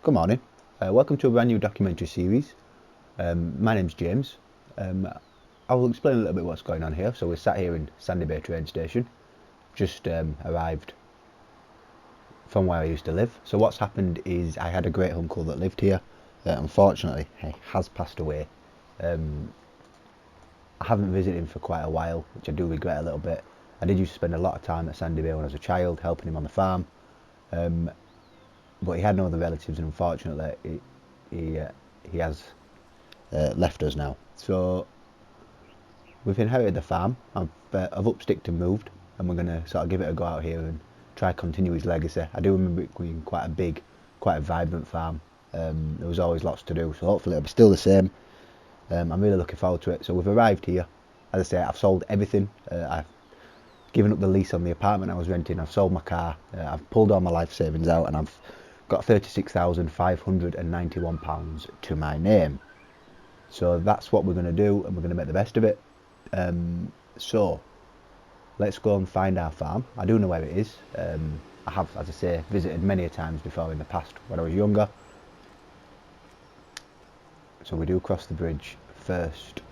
Good morning, welcome to a brand new documentary series. My name's James. I will explain a little bit what's going on here. So we're sat here in Sandy Bay train station, just arrived from where I used to live. So what's happened is I had a great uncle that lived here. Unfortunately, he has passed away. I haven't visited him for quite a while, which I do regret a little bit. I did used to spend a lot of time at Sandy Bay when I was a child, helping him on the farm. But he had no other relatives, and unfortunately he has left us now. So we've inherited the farm. I've upsticked and moved, and we're going to sort of give it a go out here and try continue his legacy. I do remember it being quite a big, quite a vibrant farm. There was always lots to do, so hopefully it'll be still the same. I'm really looking forward to it. So we've arrived here. As I say, I've sold everything. I've given up the lease on the apartment I was renting. I've sold my car. I've pulled all my life savings out, and I've got £36,591 to my name. So that's what we're going to do, and we're going to make the best of it. So let's go and find our farm. I do know where it is. I have, as I say, visited many a times before in the past when I was younger. So we do cross the bridge first.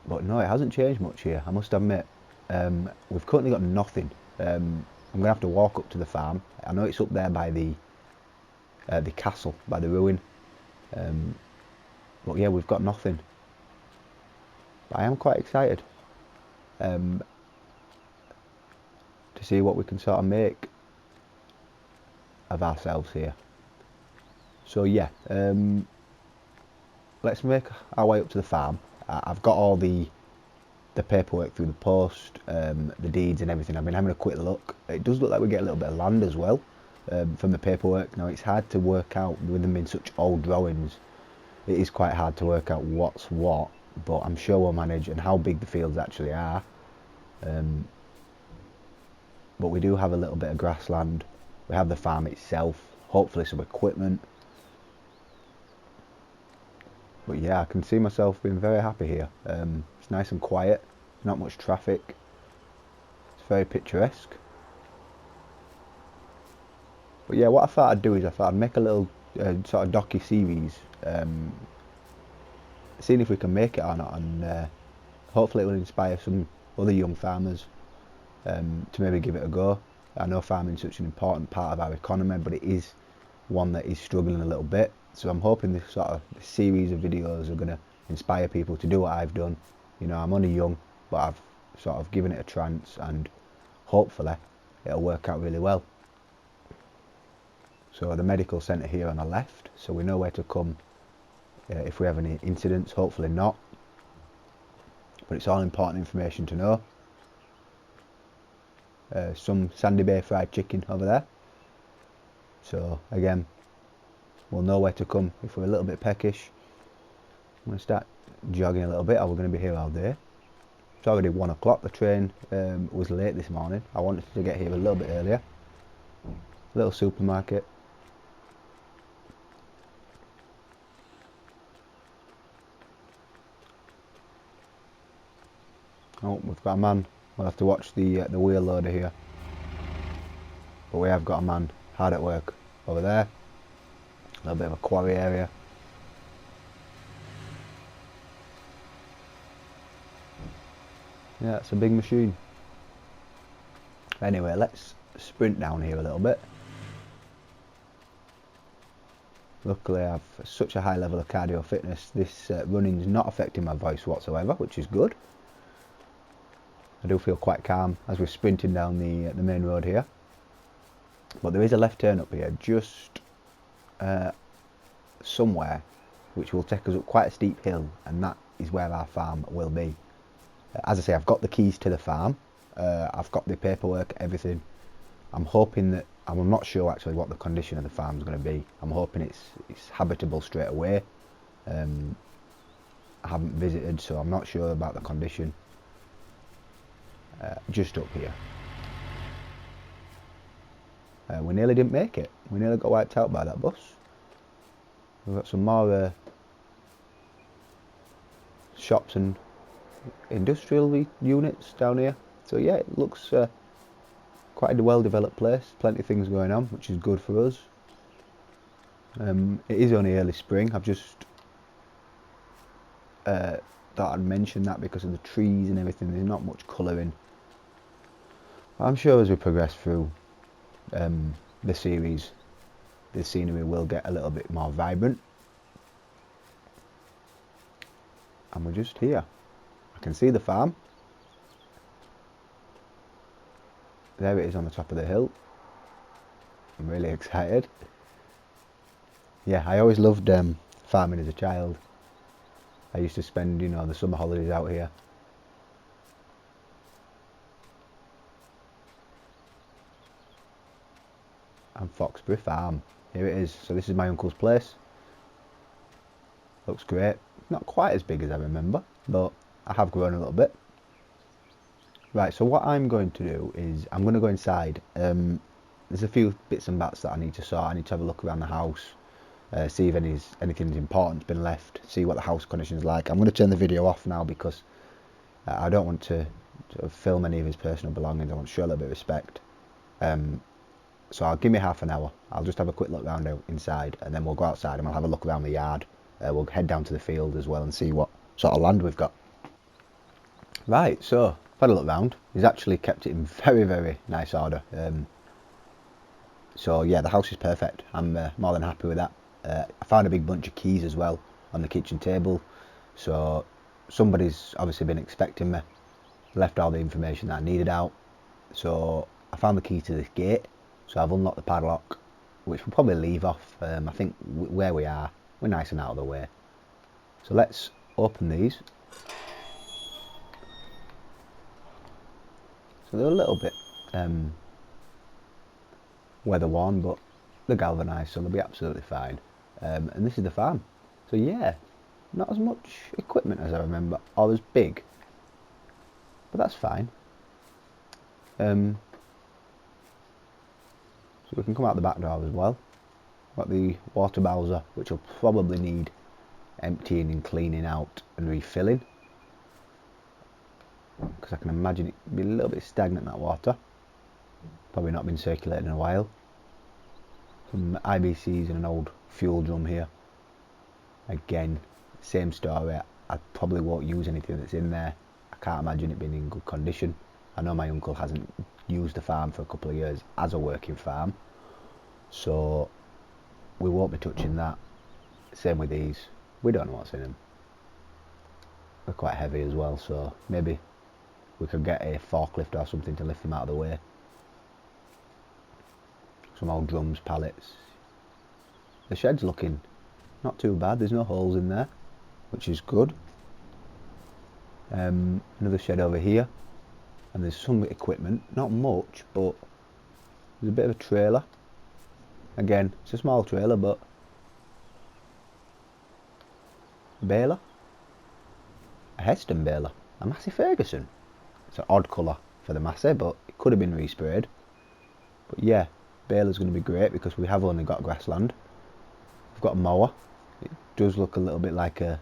But no, it hasn't changed much here, I must admit. We've currently got nothing. I'm going to have to walk up to the farm. I know it's up there by the castle, by the ruin. But yeah, we've got nothing. But I am quite excited to see what we can sort of make of ourselves here. So yeah, let's make our way up to the farm. I've got all the paperwork through the post, the deeds and everything. I've been having a quick look. It does look like we get a little bit of land as well from the paperwork. Now it's hard to work out with them in such old drawings. It is quite hard to work out what's what, but I'm sure we'll manage, and how big the fields actually are. But we do have a little bit of grassland. We have the farm itself, hopefully some equipment. But yeah, I can see myself being very happy here. It's nice and quiet, not much traffic. It's very picturesque. But yeah, what I thought I'd do is I thought I'd make a little sort of docu-series, seeing if we can make it or not, and hopefully it will inspire some other young farmers to maybe give it a go. I know farming is such an important part of our economy, but it is one that is struggling a little bit. So I'm hoping this sort of series of videos are going to inspire people to do what I've done. You know, I'm only young, but I've sort of given it a chance, and hopefully it'll work out really well. So the medical centre here on the left, so we know where to come if we have any incidents. Hopefully not, but it's all important information to know. Some Sandy Bay fried chicken over there. So again, we'll know where to come if we're a little bit peckish. I'm going to start jogging a little bit, or we're going to be here all day. It's already 1 o'clock. The train was late this morning. I wanted to get here a little bit earlier. Little supermarket. Oh, we've got a man. We'll have to watch the wheel loader here. But we have got a man hard at work over there. A little bit of a quarry area. Yeah, it's a big machine. Anyway, let's sprint down here a little bit. Luckily I've such a high level of cardio fitness, this running's not affecting my voice whatsoever, which is good. I do feel quite calm as we're sprinting down the main road here. But there is a left turn up here, just somewhere, which will take us up quite a steep hill, and that is where our farm will be. As I say, I've got the keys to the farm, I've got the paperwork, everything. I'm hoping that, I'm not sure actually what the condition of the farm is going to be. I'm hoping it's habitable straight away. I haven't visited, so I'm not sure about the condition. Just up here. We nearly didn't make it. We nearly got wiped out by that bus. We've got some more shops and industrial units down here. So yeah, it looks quite a well-developed place. Plenty of things going on, which is good for us. It is only early spring. I've just thought I'd mention that because of the trees and everything. There's not much colouring. I'm sure as we progress through the series, the scenery will get a little bit more vibrant. And we're just here. I can see the farm. There it is on the top of the hill. I'm really excited. Yeah, I always loved farming as a child. I used to spend, the summer holidays out here. And Foxbury Farm. Here it is. So this is my uncle's place. Looks great. Not quite as big as I remember, but I have grown a little bit. Right, so what I'm going to do is I'm going to go inside. There's a few bits and bats that I need to sort. I need to have a look around the house, see if anything's important's been left, see what the house condition is like. I'm going to turn the video off now because I don't want to film any of his personal belongings. I want to show a little bit of respect. So I'll give me half an hour. I'll just have a quick look around inside, and then we'll go outside and we'll have a look around the yard. We'll head down to the field as well and see what sort of land we've got. Right, so I've had a look round. He's actually kept it in very, very nice order. So yeah, the house is perfect. I'm more than happy with that. I found a big bunch of keys as well on the kitchen table. So somebody's obviously been expecting me. Left all the information that I needed out. So I found the key to this gate. So I've unlocked the padlock, which we'll probably leave off. I think where we are, we're nice and out of the way. So let's open these. So they're a little bit weather worn, but they're galvanised, so they'll be absolutely fine. And this is the farm. So yeah, not as much equipment as I remember, or as big, but that's fine. So we can come out the back door as well. Got the water bowser, which will probably need emptying and cleaning out and refilling, because I can imagine it be a little bit stagnant, that water. Probably not been circulating in a while. Some IBCs and an old fuel drum here. Again, same story. I probably won't use anything that's in there. I can't imagine it being in good condition. I know my uncle hasn't used the farm for a couple of years as a working farm, so we won't be touching that. Same with these. We don't know what's in them. They're quite heavy as well, so maybe we could get a forklift or something to lift them out of the way. Some old drums, pallets. The shed's looking not too bad. There's no holes in there, which is good. Another shed over here, and there's some equipment, not much, but there's a bit of a trailer. Again, it's a small trailer, but a baler, a Heston baler, a Massey Ferguson. It's an odd colour for the Massey, but it could have been resprayed. But yeah, baler's going to be great because we have only got grassland. We've got a mower. It does look a little bit like a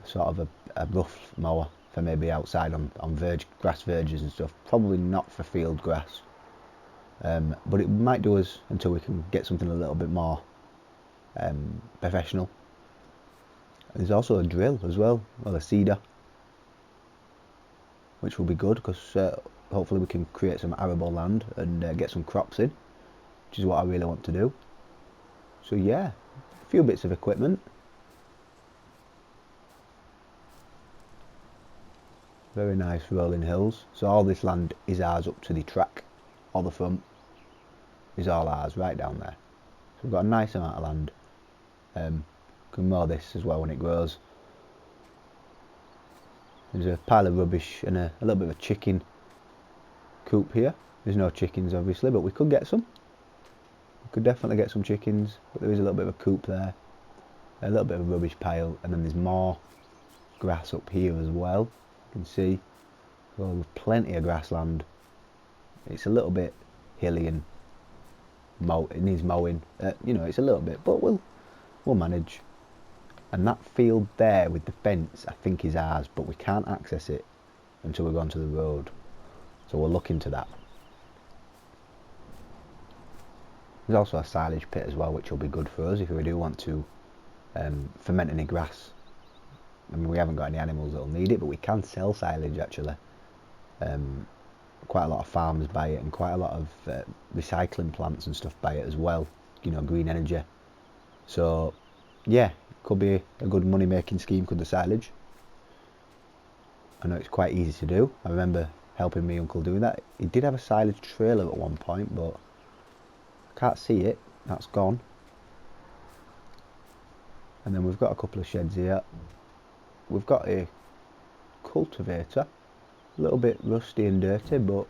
sort of a rough mower for maybe outside on grass verges and stuff. Probably not for field grass, but it might do us until we can get something a little bit more professional. There's also a drill as well, or a seeder, which will be good because hopefully we can create some arable land and get some crops in, which is what I really want to do. So yeah, a few bits of equipment. Very nice rolling hills. So all this land is ours up to the track. All the front is all ours right down there. So we've got a nice amount of land. Can mow this as well when it grows. There's a pile of rubbish and a little bit of a chicken coop here. There's no chickens obviously, but we could get some. We could definitely get some chickens, but there is a little bit of a coop there. A little bit of a rubbish pile, and then there's more grass up here as well. You can see, well, with plenty of grassland. It's a little bit hilly and it needs mowing. You know, it's a little bit, but we'll manage. And that field there with the fence, I think is ours, but we can't access it until we've gone to the road. So we'll look into that. There's also a silage pit as well, which will be good for us if we do want to ferment any grass. I mean, we haven't got any animals that will need it, but we can sell silage actually. Quite a lot of farms buy it, and quite a lot of recycling plants and stuff buy it as well. You know, green energy. So, yeah, could be a good money making scheme, could the silage. I know it's quite easy to do. I remember helping my uncle doing that. He did have a silage trailer at one point, but I can't see it. That's gone. And then we've got a couple of sheds here. We've got a cultivator. A little bit rusty and dirty, but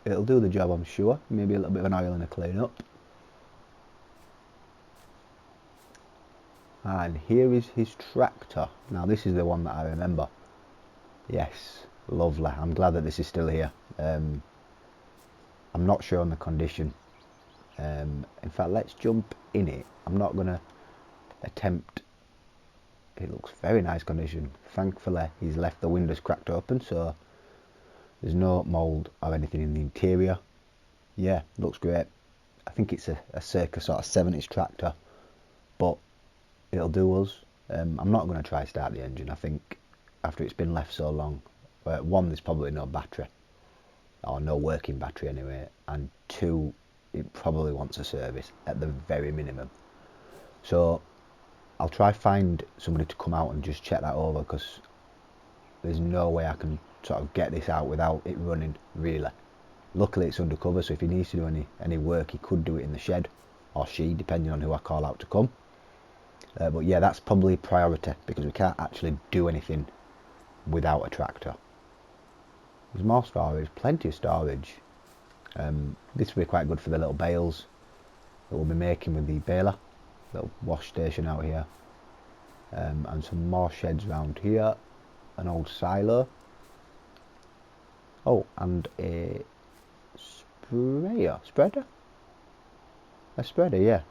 it'll do the job, I'm sure. Maybe a little bit of an oil and a clean up. And here is his tractor. Now this is the one that I remember. Yes, lovely. I'm glad that this is still here. I'm not sure on the condition. In fact, let's jump in it. I'm not going to attempt. It looks very nice condition. Thankfully, he's left the windows cracked open, so there's no mould or anything in the interior. Yeah, looks great. I think it's a circa sort of 70s tractor, but it'll do us. I'm not going to try start the engine. I think after it's been left so long, one, there's probably no battery, or no working battery anyway, and two, it probably wants a service at the very minimum. So I'll try find somebody to come out and just check that over, because there's no way I can sort of get this out without it running, really. Luckily it's undercover, so if he needs to do any work, he could do it in the shed, or she, depending on who I call out to come. But yeah, that's probably priority, because we can't actually do anything without a tractor. There's more storage, plenty of storage. This will be quite good for the little bales that we'll be making with the baler. Little wash station out here. And some more sheds around here. An old silo. Oh, and a spreader? A spreader, yeah.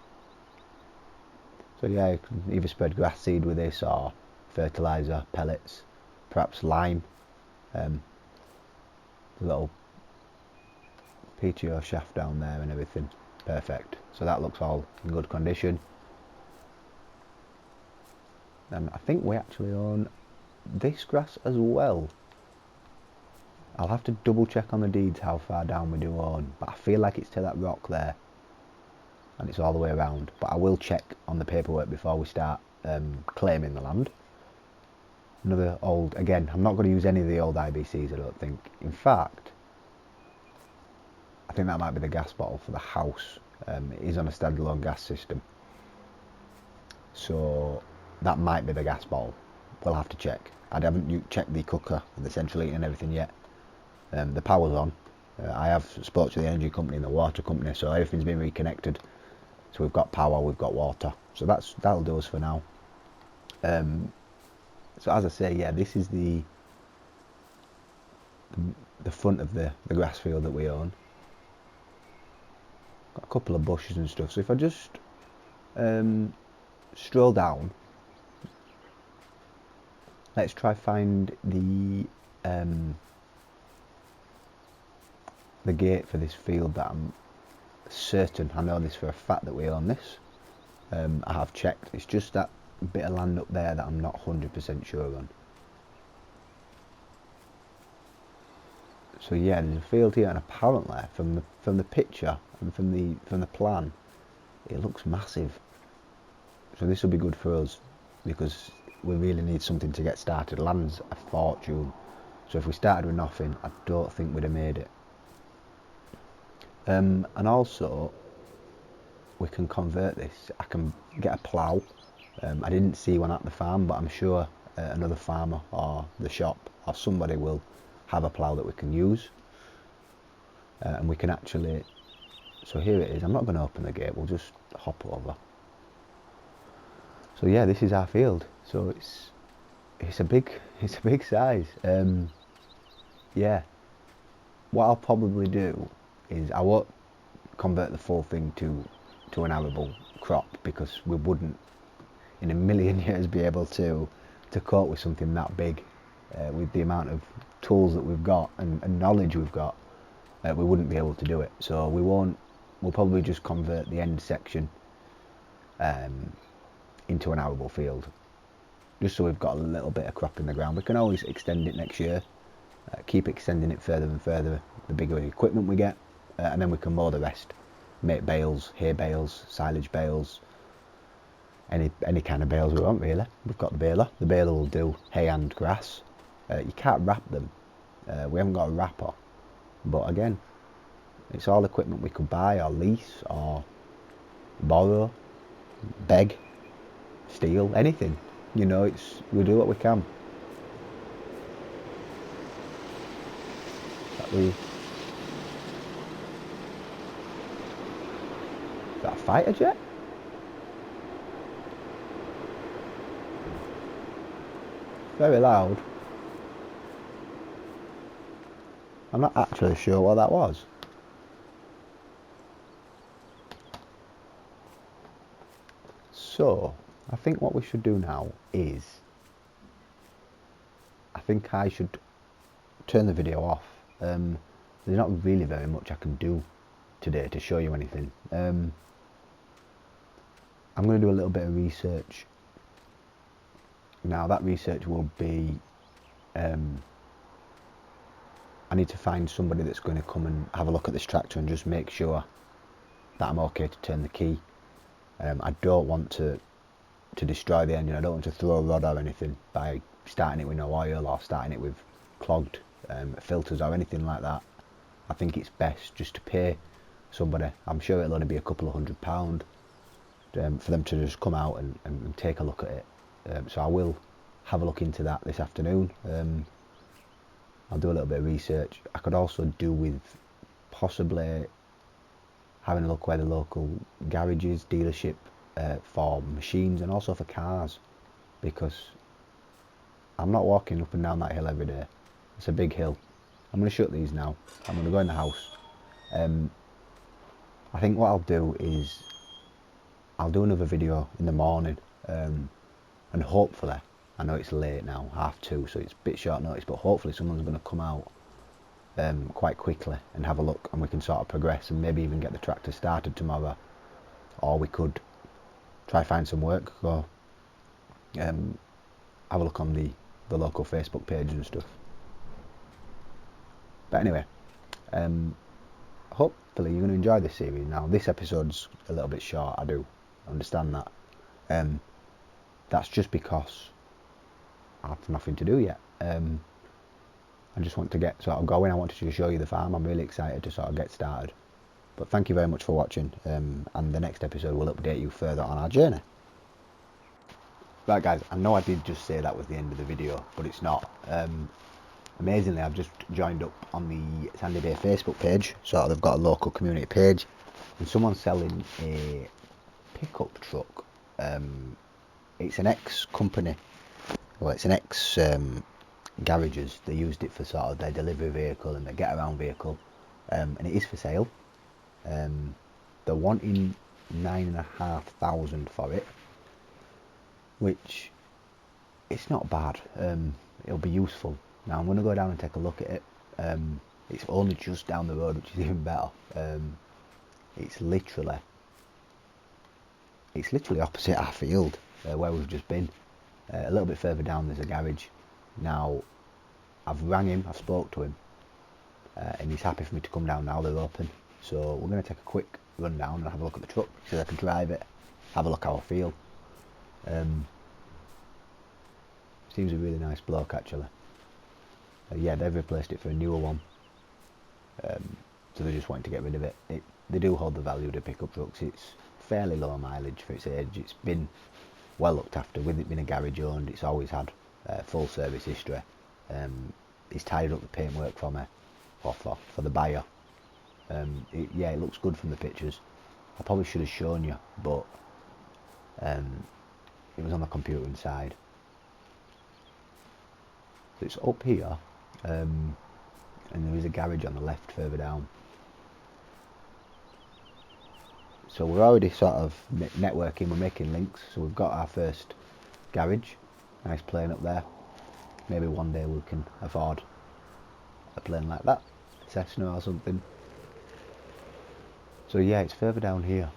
So yeah, you can either spread grass seed with this, or fertiliser, pellets, perhaps lime. The little PTO shaft down there and everything. Perfect. So that looks all in good condition. And I think we actually own this grass as well. I'll have to double check on the deeds how far down we do own, but I feel like it's to that rock there, and it's all the way around. But I will check on the paperwork before we start claiming the land. Another old, again, I'm not going to use any of the old IBCs, I don't think. In fact, I think that might be the gas bottle for the house. It is on a standalone gas system, so that might be the gas bottle. We'll have to check. I haven't checked the cooker and the central heating and everything yet. The power's on. I have spoke to the energy company and the water company, so everything's been reconnected. So we've got power, we've got water. So that'll do us for now. So as I say, yeah, this is the front of the grass field that we own. Got a couple of bushes and stuff. So if I just stroll down, let's try find the gate for this field that I'm certain, I know this for a fact that we own this. I have checked. It's just that bit of land up there that I'm not 100% sure on. So yeah, there's a field here, and apparently from the picture and from the plan, it looks massive. So this will be good for us, because we really need something to get started. Land's a fortune, So if we started with nothing, I don't think we'd have made it. And also, we can convert this. I can get a plough. I didn't see one at the farm, but I'm sure another farmer or the shop or somebody will have a plough that we can use. And we can actually, so here it is. I'm not going to open the gate, we'll just hop over. So yeah, this is our field. So it's a big size. Yeah, what I'll probably do is I won't convert the full thing to an arable crop, because we wouldn't in a million years be able to cope with something that big with the amount of tools that we've got and knowledge we've got. We wouldn't be able to do it. So we'll probably just convert the end section into an arable field, just so we've got a little bit of crop in the ground. We can always extend it next year, keep extending it further and further the bigger the equipment we get, and then we can mow the rest, make bales, hay bales, silage bales, any kind of bales we want really. We've got the baler will do hay and grass. You can't wrap them, we haven't got a wrapper, but again, it's all equipment we could buy or lease or borrow, beg, steal, anything. You know, we do what we can. Is that a fighter jet? Very loud. I'm not actually sure what that was. So, I think what we should do now is, I think I should turn the video off. There's not really very much I can do today to show you anything. I'm going to do a little bit of research. Now that research will be, I need to find somebody that's going to come and have a look at this tractor and just make sure that I'm okay to turn the key. I don't want to destroy the engine. I don't want to throw a rod or anything by starting it with no oil or starting it with clogged filters or anything like that. I think it's best just to pay somebody. I'm sure it'll only be a couple of £100 for them to just come out and take a look at it. So I will have a look into that this afternoon. I'll do a little bit of research. I could also do with possibly having a look where the local garages, dealership for machines and also for cars, because I'm not walking up and down that hill every day. It's a big hill. I'm going to shut these now. I'm going to go in the house. I think what I'll do is I'll do another video in the morning, and hopefully, I know it's late now, 2:30, so it's a bit short notice, but hopefully someone's going to come out quite quickly and have a look, and we can sort of progress and maybe even get the tractor started tomorrow, or we could try find some work, or have a look on the local Facebook page and stuff. But anyway, hopefully you're going to enjoy this series. Now this episode's a little bit short, I do understand that. That's just because I have nothing to do yet. I just want to get sort of going. I wanted to show you the farm. I'm really excited to sort of get started. But thank you very much for watching, and the next episode will update you further on our journey. Right guys, I know I did just say that was the end of the video, but it's not. Amazingly, I've just joined up on the Sandy Bay Facebook page, so they've got a local community page, and someone's selling a pickup truck. It's an ex-company, well it's an ex-garages. They used it for sort of their delivery vehicle and their get-around vehicle, and it is for sale. They're wanting £9,500 for it, which it's not bad. It'll be useful. Now I'm going to go down and take a look at it. It's only just down the road, which is even better. It's literally opposite our field, where we've just been. A little bit further down there's a garage. Now I've rang him, I've spoke to him, and he's happy for me to come down now. They're open, so we're going to take a quick run down and have a look at the truck so I can drive it, have a look how I feel. Seems a really nice bloke actually. Yeah, they've replaced it for a newer one, so they're just wanting to get rid of it. They do hold the value of the pickup trucks. It's fairly low mileage for its age. It's been well looked after. With it being a garage owned, it's always had full service history. He's tidied up the paintwork for me, or for the buyer. Yeah, it looks good from the pictures. I probably should have shown you, but it was on the computer inside. So it's up here, and there is a garage on the left further down. So we're already sort of networking, we're making links. So we've got our first garage, nice plane up there. Maybe one day we can afford a plane like that, Cessna or something. So yeah, it's further down here.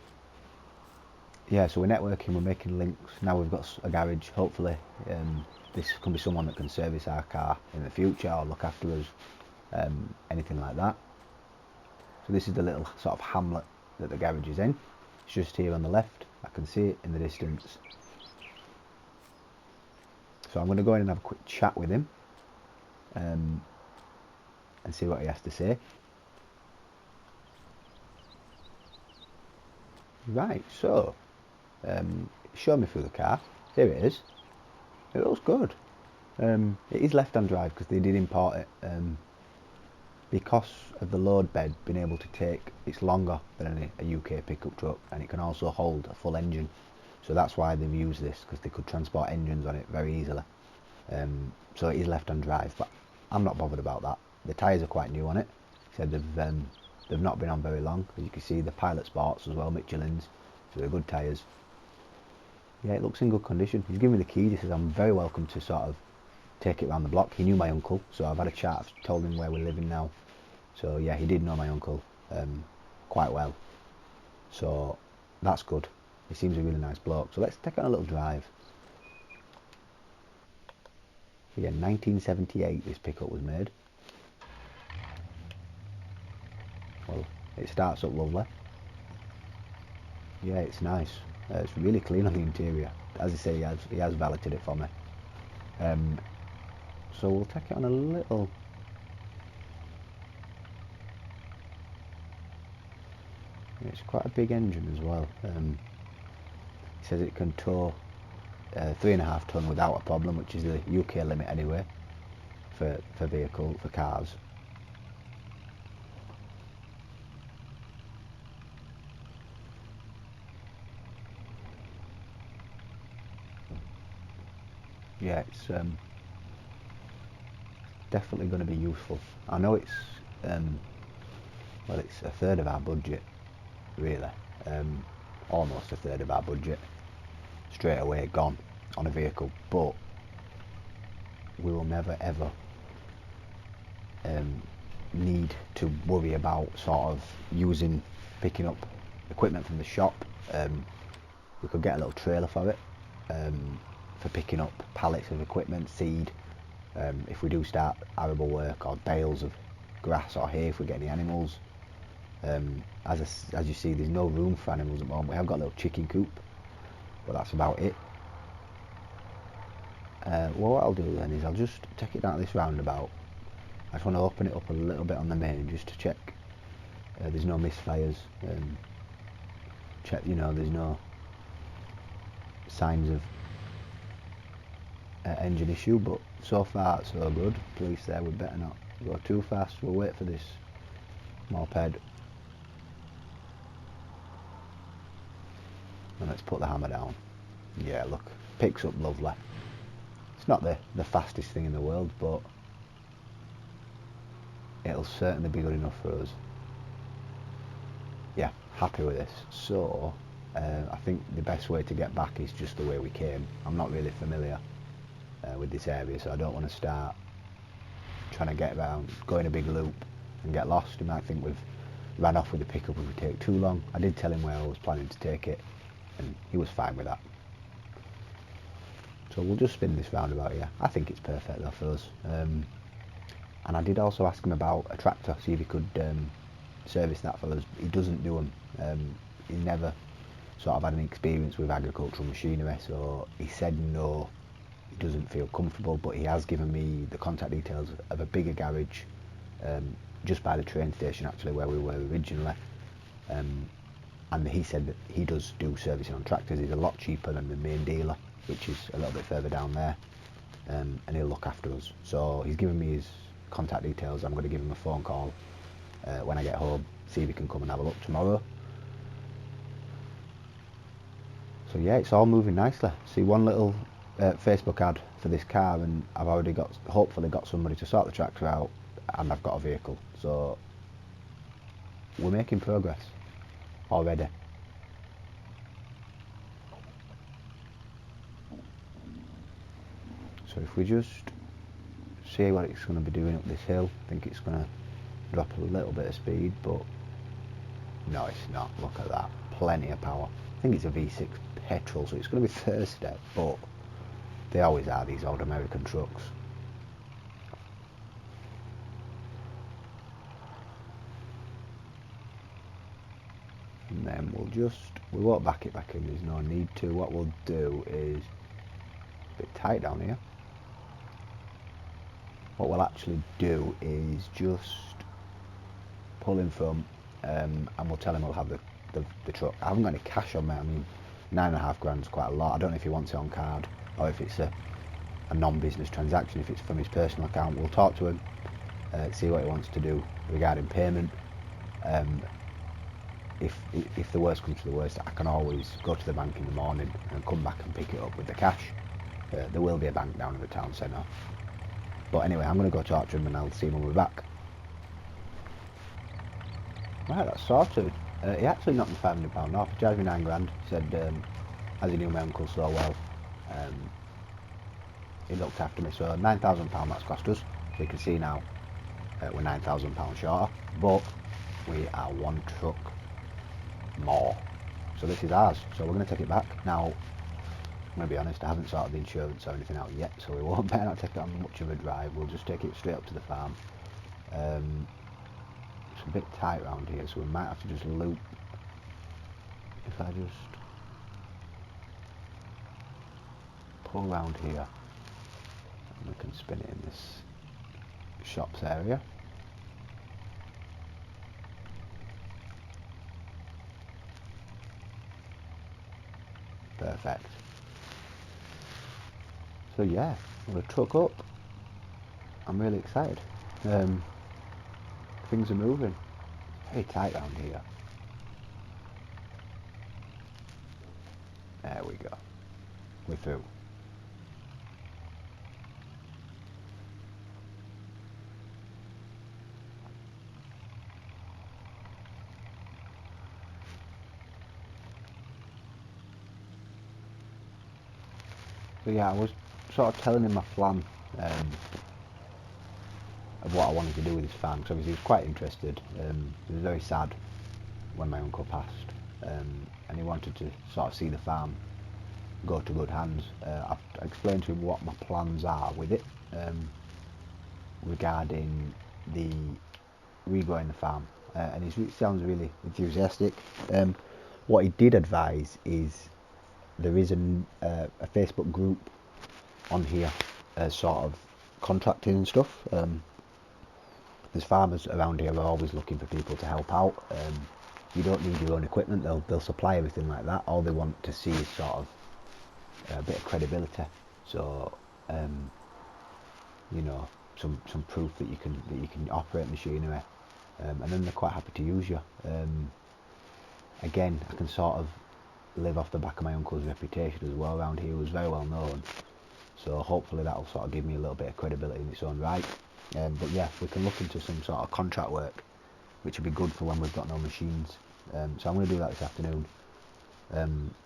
Yeah, so we're networking, we're making links. Now we've got a garage. Hopefully this can be someone that can service our car in the future or look after us, anything like that. So this is the little sort of hamlet that the garage is in. It's just here on the left. I can see it in the distance. So I'm going to go in and have a quick chat with him and see what he has to say. Right, so show me through the car. Here it is. It looks good. It is left-hand drive because they did import it. Because of the load bed being able to take, it's longer than a UK pickup truck, and it can also hold a full engine. So that's why they've used this, because they could transport engines on it very easily. So it is left-hand drive, but I'm not bothered about that. The tyres are quite new on it. Said they've not been on very long. As you can see, the Pilot Sports as well, Michelin's, so they're good tyres. Yeah, it looks in good condition. He's given me the keys. He says I'm very welcome to sort of take it around the block. He knew my uncle, so I've had a chat. I've told him where we're living now. So yeah, he did know my uncle quite well. So that's good. He seems a really nice bloke. So let's take it on a little drive. Again, 1978 this pickup was made. Well, it starts up lovely. Yeah, it's nice. It's really clean on the interior. As I say, he has valeted it for me. So we'll take it on a little... It's quite a big engine as well. It says it can tow 3.5 tonne without a problem, which is the UK limit anyway for cars. Yeah, it's definitely going to be useful. I know it's well, it's a third of our budget, really. Almost a third of our budget straight away gone on a vehicle, but we will never ever need to worry about sort of picking up equipment from the shop. We could get a little trailer for it, for picking up pallets of equipment, seed, if we do start arable work, or bales of grass or hay if we get any animals. As you see, there's no room for animals at the moment. We have got a little chicken coop, but that's about it. Well, what I'll do then is I'll just take it down to this roundabout. I just want to open it up a little bit on the main just to check there's no misfires. Check, there's no signs of engine issue, but so far so good. Police there, we better not go too fast. We'll wait for this moped. And let's put the hammer down. Yeah, look, picks up lovely. It's not the fastest thing in the world, but it'll certainly be good enough for us. Yeah, happy with this. So I think the best way to get back is just the way we came. I'm not really familiar with this area, so I don't want to start trying to get around, go in a big loop and get lost. You might think we've ran off with the pickup if we take too long. I did tell him where I was planning to take it, and he was fine with that. So we'll just spin this roundabout here. I think it's perfect though for us. And I did also ask him about a tractor, see if he could service that for us. He doesn't do them. He never sort of had any experience with agricultural machinery, so he said no, he doesn't feel comfortable, but he has given me the contact details of a bigger garage just by the train station actually where we were originally, and he said that he does do servicing on tractors. He's a lot cheaper than the main dealer, which is a little bit further down there, and he'll look after us. So he's given me his contact details. I'm going to give him a phone call when I get home, see if he can come and have a look tomorrow. So yeah, it's all moving nicely. See, one little Facebook ad for this car and I've already hopefully got somebody to sort the tractor out, and I've got a vehicle. So we're making progress already. So if we just see what it's going to be doing up this hill, I think it's going to drop a little bit of speed, but no, it's not. Look at that, plenty of power. I think it's a V6 petrol, so it's going to be thirsty, but they always are, these old American trucks. And then we won't back it back in, there's no need to. What we'll do is, a bit tight down here, what we'll actually do is just pull in front, and we'll tell him we'll have the truck. I haven't got any cash on me. I mean, £9.5 grand is quite a lot. I don't know if he wants it on card or if it's a non-business transaction. If it's from his personal account, we'll talk to him, see what he wants to do regarding payment. If the worst comes to the worst, I can always go to the bank in the morning and come back and pick it up with the cash. There will be a bank down in the town centre. But anyway, I'm going to go talk to him and I'll see him when we're back. Right, that's sorted. He actually knocked me £500 off. He charged me £9 grand. He said, as he knew my uncle so well, he looked after me. So £9,000 that's cost us. So you can see now we're £9,000 shorter, but we are one truck more. So this is ours. So we're going to take it back. Now, I'm going to be honest, I haven't sorted the insurance or anything out yet, so we won't better not take it on much of a drive. We'll just take it straight up to the farm. It's a bit tight around here, so we might have to just loop. If I just pull around here, and we can spin it in this shops area. Perfect. So yeah, we're a truck up. I'm really excited. Things are moving. Very tight around here. There we go. We're through. So yeah, I was sort of telling him my plan of what I wanted to do with his farm, because obviously he was quite interested. He was very sad when my uncle passed, and he wanted to sort of see the farm go to good hands. I explained to him what my plans are with it, regarding the regrowing the farm, and he sounds really enthusiastic. What he did advise is there is a Facebook group on here, sort of contracting and stuff. There's farmers around here who are always looking for people to help out. You don't need your own equipment, they'll supply everything like that. All they want to see is sort of a bit of credibility. So you know, some proof that you can operate machinery, and then they're quite happy to use you. Again, I can sort of live off the back of my uncle's reputation as well around here. He was very well known, so hopefully that'll sort of give me a little bit of credibility in its own right. But yeah, we can look into some sort of contract work, which would be good for when we've got no machines. So I'm going to do that this afternoon.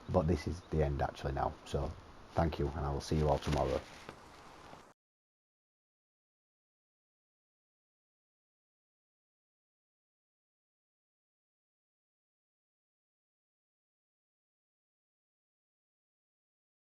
But this is the end actually now. So thank you, and I will see you all tomorrow.